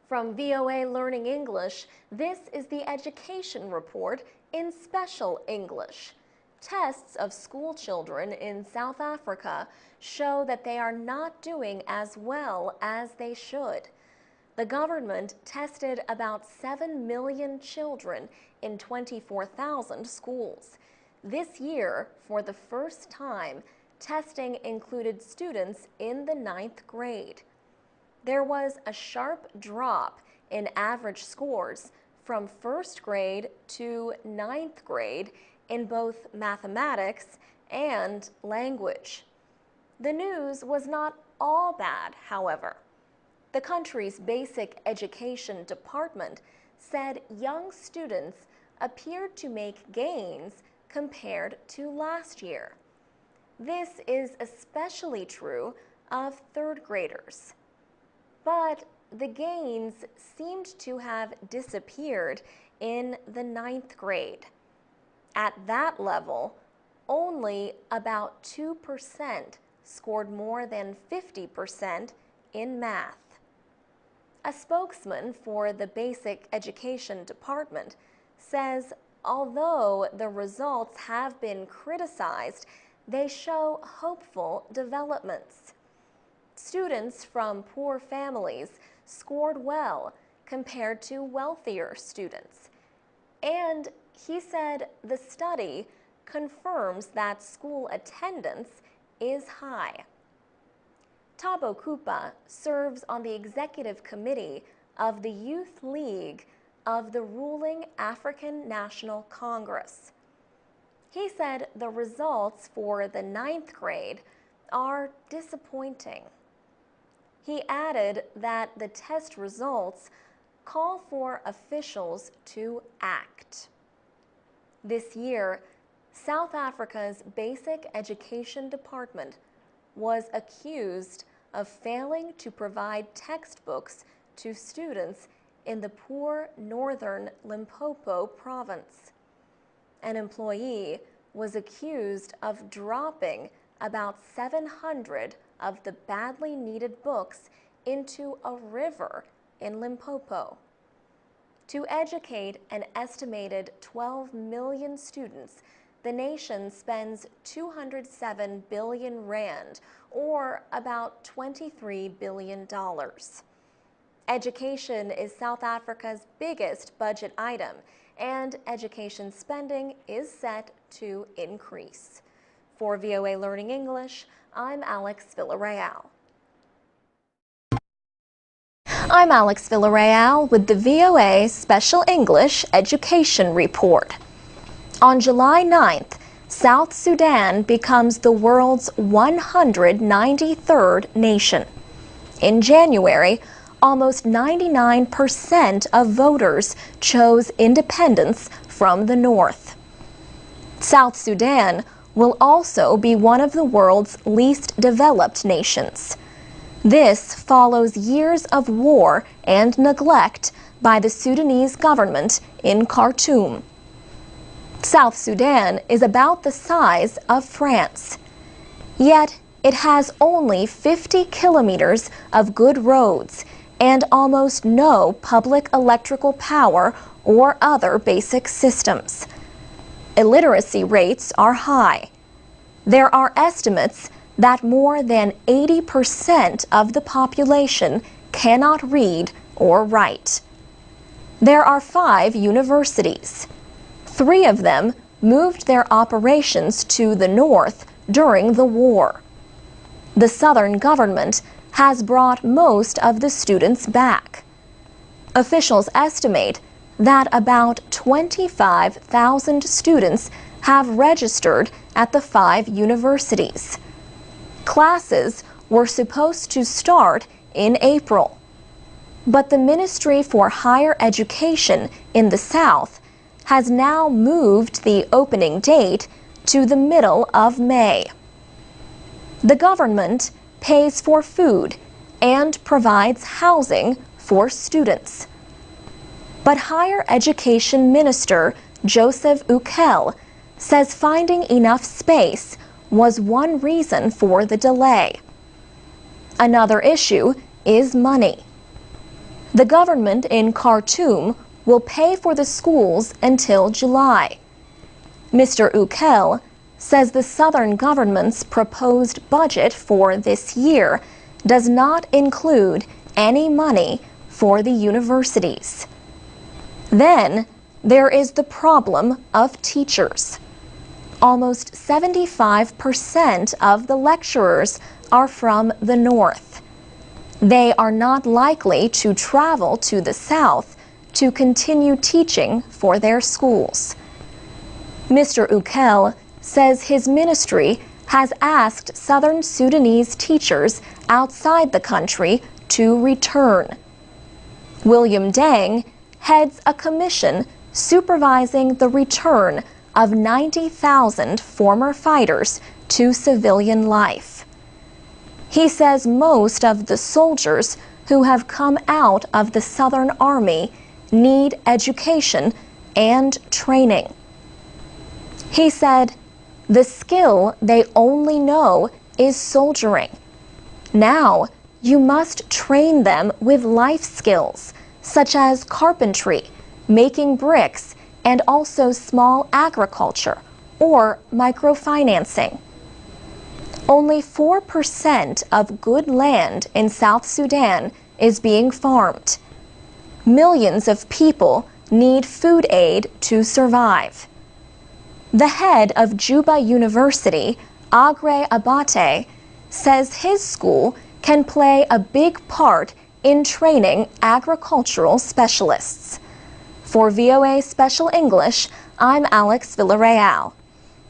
From VOA Learning English, this is the Education Report in Special English. Tests of school children in South Africa show that they are not doing as well as they should. The government tested about 7 million children in 24,000 schools. This year, for the first time, testing included students in the 9th grade. There was a sharp drop in average scores from 1st grade to 9th grade in both mathematics and language. The news was not all bad, however. The country's basic education department said young students appeared to make gains compared to last year. This is especially true of 3rd graders. But the gains seemed to have disappeared in the 9th grade. At that level, only about 2% scored more than 50% in math. A spokesman for the Basic Education Department says although the results have been criticized, they show hopeful developments. Students from poor families scored well compared to wealthier students. And he said the study confirms that school attendance is high. Thabo Kupa serves on the executive committee of the Youth League of the ruling African National Congress. He said the results for the 9th grade are disappointing. He added that the test results call for officials to act. This year, South Africa's Basic Education Department was accused of failing to provide textbooks to students in the poor northern Limpopo province. An employee was accused of dropping about 700 of the badly needed books into a river in Limpopo. To educate an estimated 12 million students, the nation spends 207 billion rand, or about $23 billion. Education is South Africa's biggest budget item, and education spending is set to increase. For VOA Learning English, I'm Alex Villarreal. I'm Alex Villarreal with the VOA Special English Education Report. On July 9th, South Sudan becomes the world's 193rd nation. In January, almost 99% of voters chose independence from the North. South Sudan will also be one of the world's least developed nations. This follows years of war and neglect by the Sudanese government in Khartoum. South Sudan is about the size of France, yet it has only 50 kilometers of good roads and almost no public electrical power or other basic systems. Illiteracy rates are high. There are estimates that more than 80% of the population cannot read or write. There are 5 universities. 3 of them moved their operations to the north during the war. The southern government has brought most of the students back. Officials estimate that about 25,000 students have registered at the 5 universities. Classes were supposed to start in April, but the Ministry for Higher Education in the South has now moved the opening date to the middle of May. The government pays for food and provides housing for students. But Higher Education Minister Joseph Ukel says finding enough space was one reason for the delay. Another issue is money. The government in Khartoum will pay for the schools until July. Mr. Ukel says the southern government's proposed budget for this year does not include any money for the universities. Then there is the problem of teachers. Almost 75% of the lecturers are from the north. They are not likely to travel to the south to continue teaching for their schools. Mr. Ukel says his ministry has asked Southern Sudanese teachers outside the country to return. William Deng heads a commission supervising the return of 90,000 former fighters to civilian life. He says most of the soldiers who have come out of the Southern Army need education and training. He said, the skill they only know is soldiering. Now, you must train them with life skills, such as carpentry, making bricks, and also small agriculture or microfinancing. Only 4% of good land in South Sudan is being farmed. Millions of people need food aid to survive. The head of Juba University, Agre Abate, says his school can play a big part in training agricultural specialists. For VOA Special English, I'm Alex Villarreal.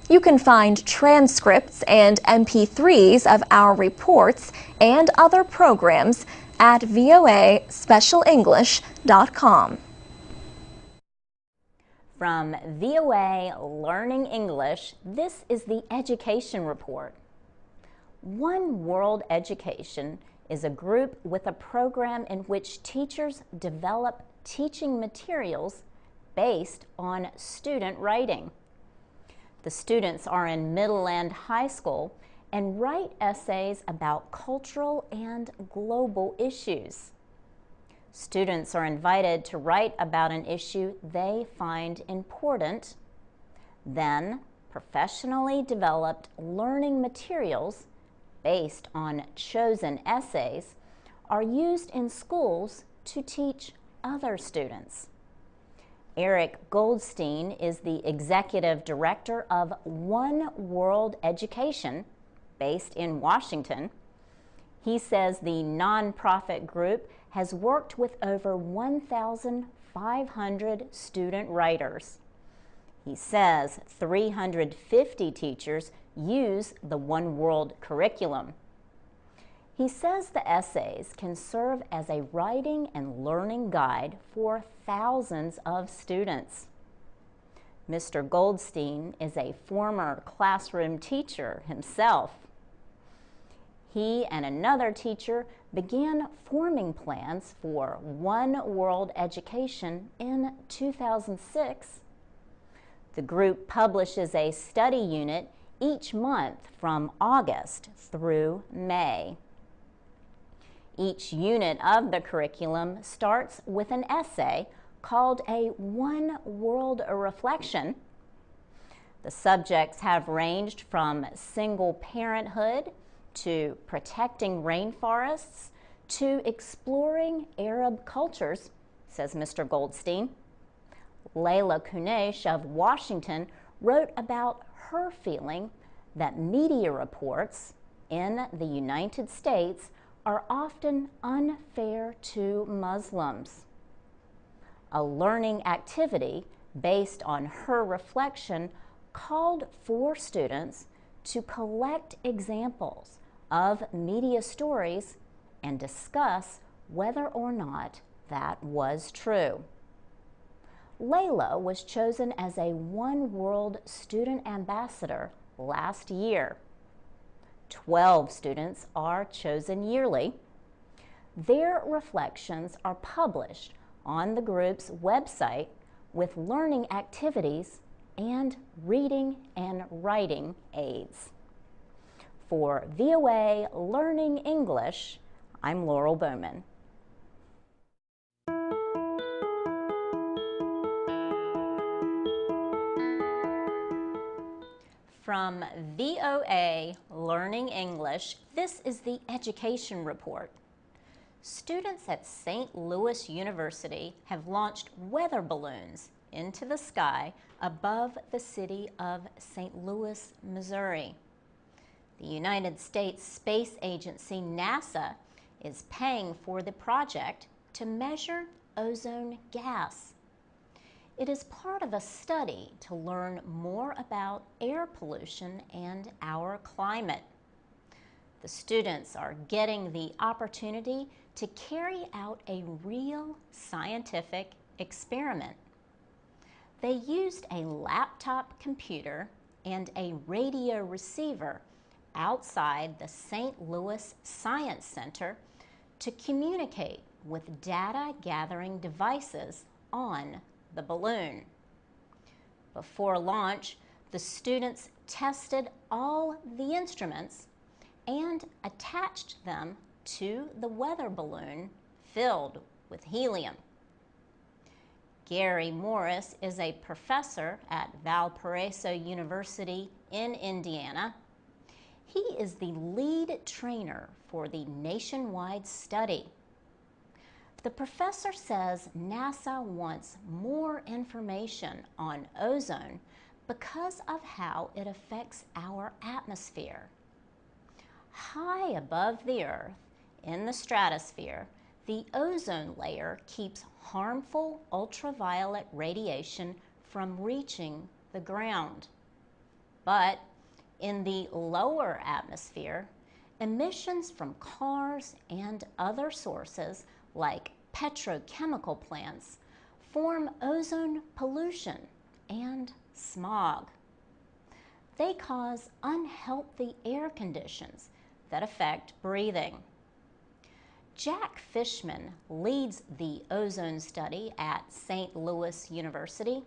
You can find transcripts and MP3s of our reports and other programs at voaspecialenglish.com. From VOA Learning English, this is the Education Report. One World Education is a group with a program in which teachers develop teaching materials based on student writing. The students are in middle and high school and write essays about cultural and global issues. Students are invited to write about an issue they find important. Then, professionally developed learning materials based on chosen essays are used in schools to teach other students. Eric Goldstein is the executive director of One World Education, based in Washington. He says the nonprofit group has worked with over 1,500 student writers. He says 350 teachers use the One World curriculum. He says the essays can serve as a writing and learning guide for thousands of students. Mr. Goldstein is a former classroom teacher himself. He and another teacher began forming plans for One World Education in 2006. The group publishes a study unit each month from August through May. Each unit of the curriculum starts with an essay called a One World Reflection. The subjects have ranged from single parenthood to protecting rainforests to exploring Arab cultures, says Mr. Goldstein. Layla Kunesh of Washington wrote about her feeling that media reports in the United States are often unfair to Muslims. A learning activity based on her reflection called for students to collect examples of media stories and discuss whether or not that was true. Layla was chosen as a One World Student Ambassador last year. 12 students are chosen yearly. Their reflections are published on the group's website with learning activities and reading and writing aids. For VOA Learning English, I'm Laurel Bowman. From VOA Learning English, this is the Education Report. Students at St. Louis University have launched weather balloons into the sky above the city of St. Louis, Missouri. The United States Space Agency, NASA, is paying for the project to measure ozone gas. It is part of a study to learn more about air pollution and our climate. The students are getting the opportunity to carry out a real scientific experiment. They used a laptop computer and a radio receiver outside the St. Louis Science Center to communicate with data gathering devices on the balloon. Before launch, the students tested all the instruments and attached them to the weather balloon filled with helium. Gary Morris is a professor at Valparaiso University in Indiana. He is the lead trainer for the nationwide study. The professor says NASA wants more information on ozone because of how it affects our atmosphere. High above the Earth, in the stratosphere, the ozone layer keeps harmful ultraviolet radiation from reaching the ground. But in the lower atmosphere, emissions from cars and other sources like petrochemical plants form ozone pollution and smog. They cause unhealthy air conditions that affect breathing. Jack Fishman leads the ozone study at St. Louis University.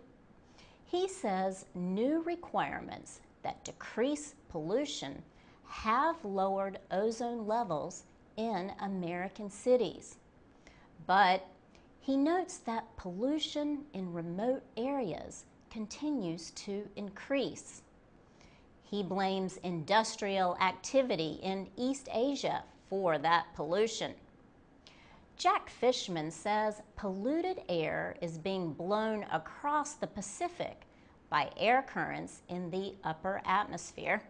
He says new requirements that decrease pollution have lowered ozone levels in American cities. But he notes that pollution in remote areas continues to increase. He blames industrial activity in East Asia for that pollution. Jack Fishman says polluted air is being blown across the Pacific by air currents in the upper atmosphere.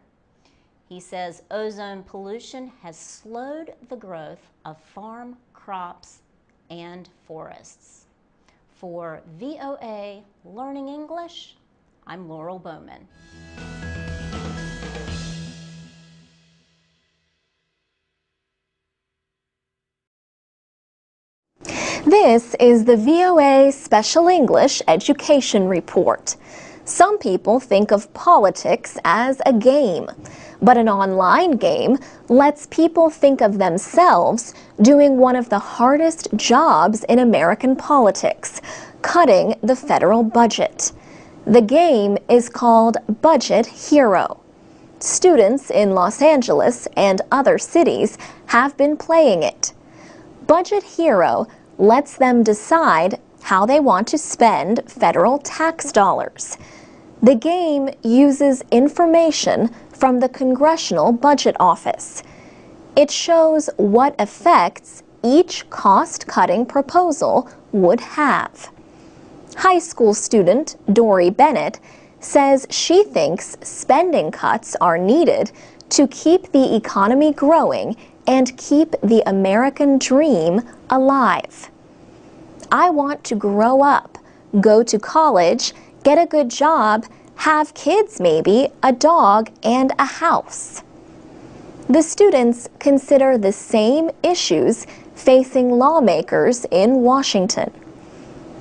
He says ozone pollution has slowed the growth of farm crops and forests. For VOA Learning English, I'm Laurel Bowman. This is the VOA Special English Education Report. Some people think of politics as a game, but an online game lets people think of themselves doing one of the hardest jobs in American politics, cutting the federal budget. The game is called Budget Hero. Students in Los Angeles and other cities have been playing it. Budget Hero lets them decide how they want to spend federal tax dollars. The game uses information from the Congressional Budget Office. It shows what effects each cost-cutting proposal would have. High school student Dory Bennett says she thinks spending cuts are needed to keep the economy growing and keep the American dream alive. I want to grow up, go to college, get a good job, have kids maybe, a dog, and a house. The students consider the same issues facing lawmakers in Washington.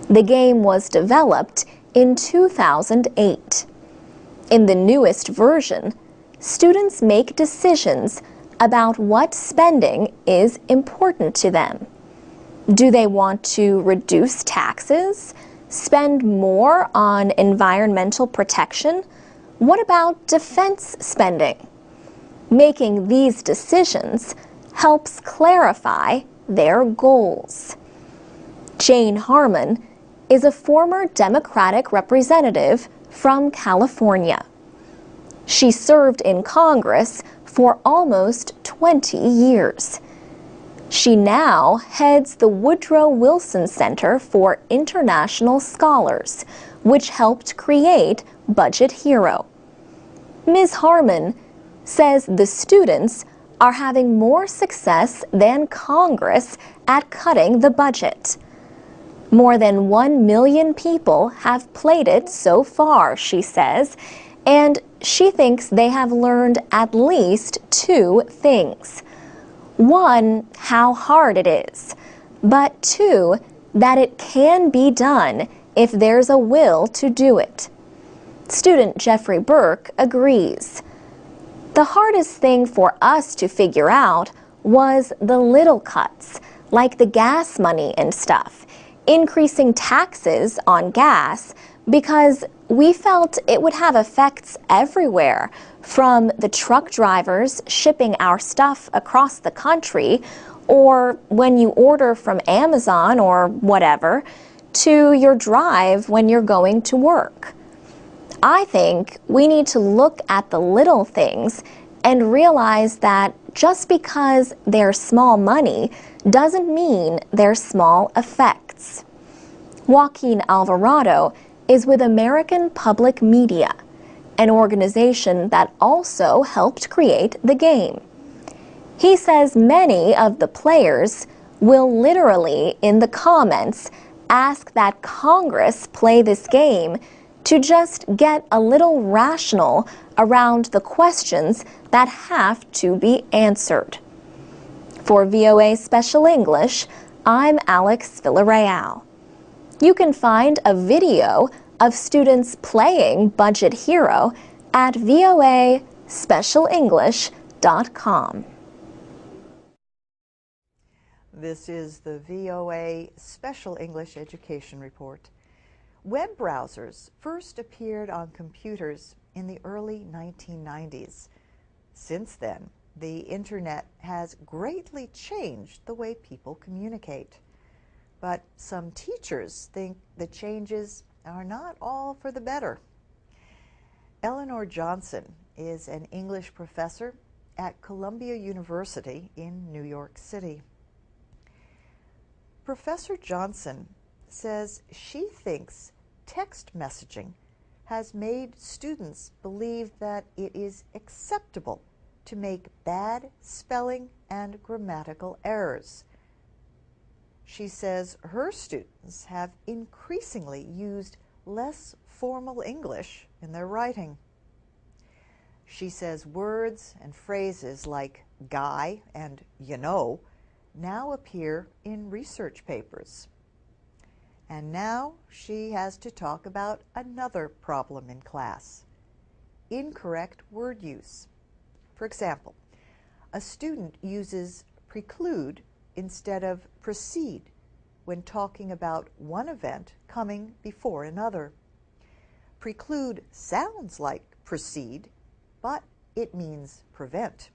The game was developed in 2008. In the newest version, students make decisions about what spending is important to them. Do they want to reduce taxes? Spend more on environmental protection? What about defense spending? Making these decisions helps clarify their goals. Jane Harmon is a former Democratic representative from California. She served in Congress for almost 20 years. She now heads the Woodrow Wilson Center for International Scholars, which helped create Budget Hero. Ms. Harmon says the students are having more success than Congress at cutting the budget. More than 1 million people have played it so far, she says, and she thinks they have learned at least 2 things. 1, how hard it is, but 2, that it can be done if there's a will to do it. Student Jeffrey Burke agrees. The hardest thing for us to figure out was the little cuts, like the gas money and stuff, increasing taxes on gas, because we felt it would have effects everywhere, from the truck drivers shipping our stuff across the country, or when you order from Amazon or whatever, to your drive when you're going to work. I think we need to look at the little things and realize that just because they're small money doesn't mean they're small effects. Joaquin Alvarado is with American Public Media, an organization that also helped create the game. He says many of the players will literally, in the comments, ask that Congress play this game to just get a little rational around the questions that have to be answered. For VOA Special English, I'm Alex Villarreal. You can find a video of students playing Budget Hero at voaspecialenglish.com. This is the VOA Special English Education Report. Web browsers first appeared on computers in the early 1990s. Since then, the Internet has greatly changed the way people communicate. But some teachers think the changes are not all for the better. Eleanor Johnson is an English professor at Columbia University in New York City. Professor Johnson says she thinks text messaging has made students believe that it is acceptable to make bad spelling and grammatical errors. She says her students have increasingly used less formal English in their writing. She says words and phrases like guy and you know now appear in research papers. And now she has to talk about another problem in class: incorrect word use. For example, a student uses preclude instead of proceed when talking about one event coming before another. Preclude sounds like proceed, but it means prevent.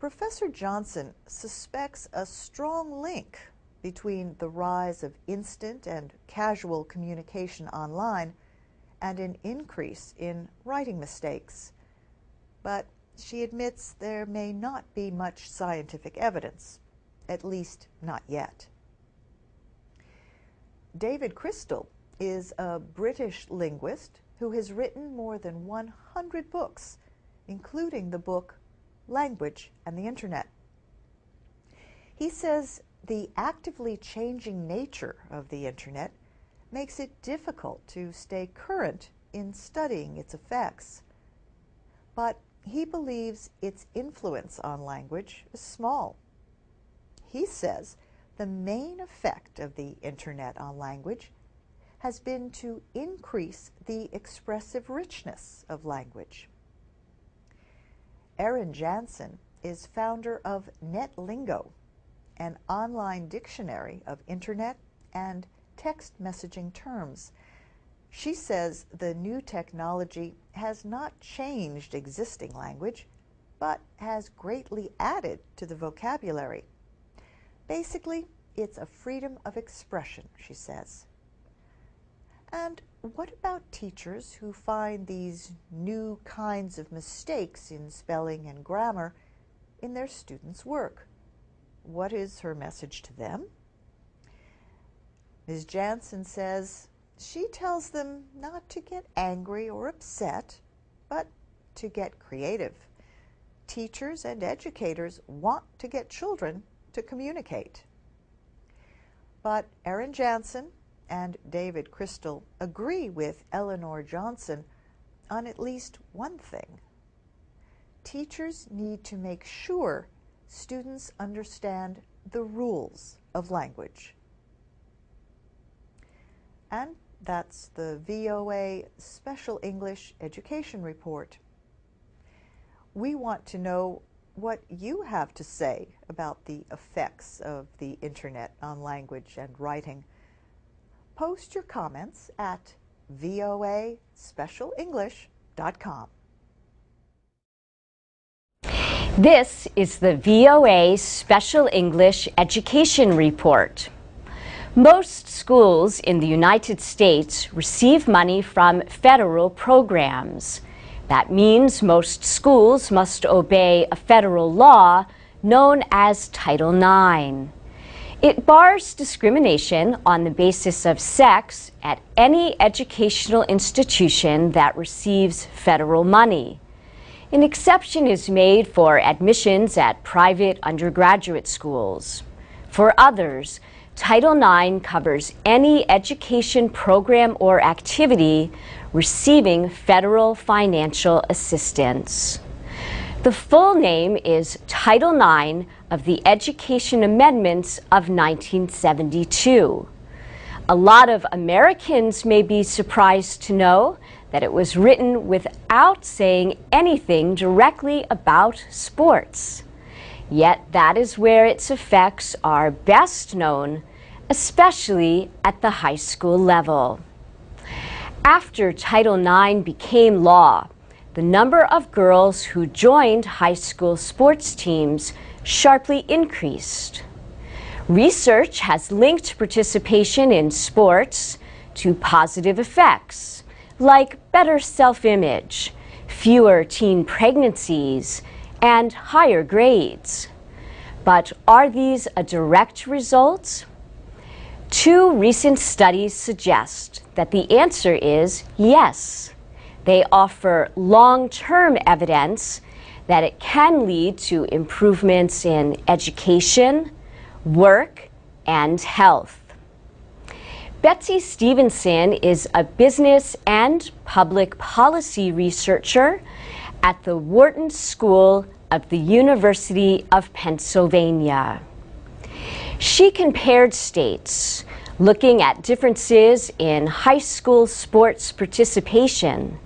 Professor Johnson suspects a strong link between the rise of instant and casual communication online and an increase in writing mistakes. But she admits there may not be much scientific evidence, at least not yet. David Crystal is a British linguist who has written more than 100 books, including the book Language and the Internet. He says the actively changing nature of the Internet makes it difficult to stay current in studying its effects. But he believes its influence on language is small. He says the main effect of the Internet on language has been to increase the expressive richness of language. Erin Jansen is founder of NetLingo, an online dictionary of Internet and text messaging terms. She says the new technology has not changed existing language, but has greatly added to the vocabulary. Basically, it's a freedom of expression, she says. And what about teachers who find these new kinds of mistakes in spelling and grammar in their students' work? What is her message to them? Ms. Jansen says she tells them not to get angry or upset, but to get creative. Teachers and educators want to get children to communicate. But Erin Jansen and David Crystal agree with Eleanor Johnson on at least one thing. Teachers need to make sure students understand the rules of language. And that's the VOA Special English Education Report. We want to know what you have to say about the effects of the Internet on language and writing. Post your comments at voaspecialenglish.com. This is the VOA Special English Education Report. Most schools in the United States receive money from federal programs. That means most schools must obey a federal law known as Title IX. It bars discrimination on the basis of sex at any educational institution that receives federal money. An exception is made for admissions at private undergraduate schools. For others, Title IX covers any education program or activity receiving federal financial assistance. The full name is Title IX of the Education Amendments of 1972. A lot of Americans may be surprised to know that it was written without saying anything directly about sports. Yet that is where its effects are best known, especially at the high school level. After Title IX became law, the number of girls who joined high school sports teams sharply increased. Research has linked participation in sports to positive effects, like better self-image, fewer teen pregnancies, and higher grades. But are these a direct result? Two recent studies suggest that the answer is yes. They offer long-term evidence that it can lead to improvements in education, work, and health. Betsy Stevenson is a business and public policy researcher at the Wharton School of the University of Pennsylvania. She compared states, looking at differences in high school sports participation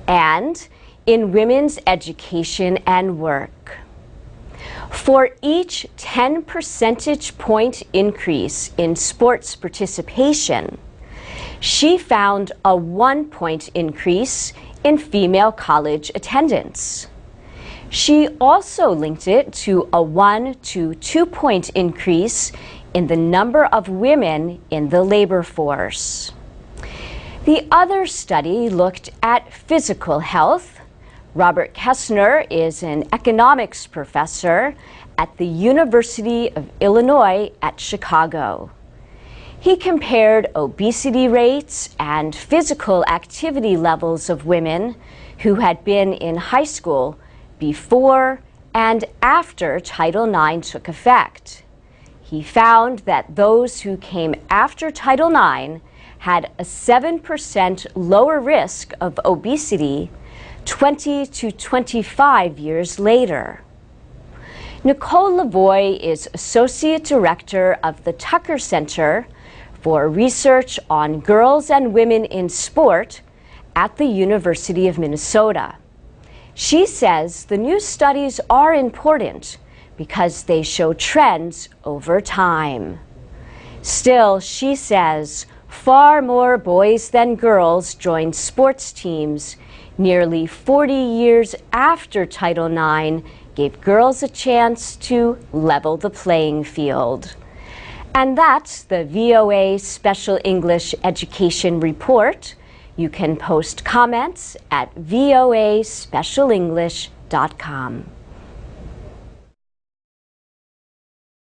and in women's education and work. For each 10 percentage point increase in sports participation, she found a 1 point increase in female college attendance. She also linked it to a 1 to 2 point increase in the number of women in the labor force. The other study looked at physical health. Robert Kessner is an economics professor at the University of Illinois at Chicago. He compared obesity rates and physical activity levels of women who had been in high school before and after Title IX took effect. He found that those who came after Title IX had a 7% lower risk of obesity 20 to 25 years later. Nicole Lavoie is Associate Director of the Tucker Center for Research on Girls and Women in Sport at the University of Minnesota. She says the new studies are important because they show trends over time. Still, she says, far more boys than girls joined sports teams nearly 40 years after Title IX gave girls a chance to level the playing field. And that's the VOA Special English Education Report. You can post comments at voaspecialenglish.com.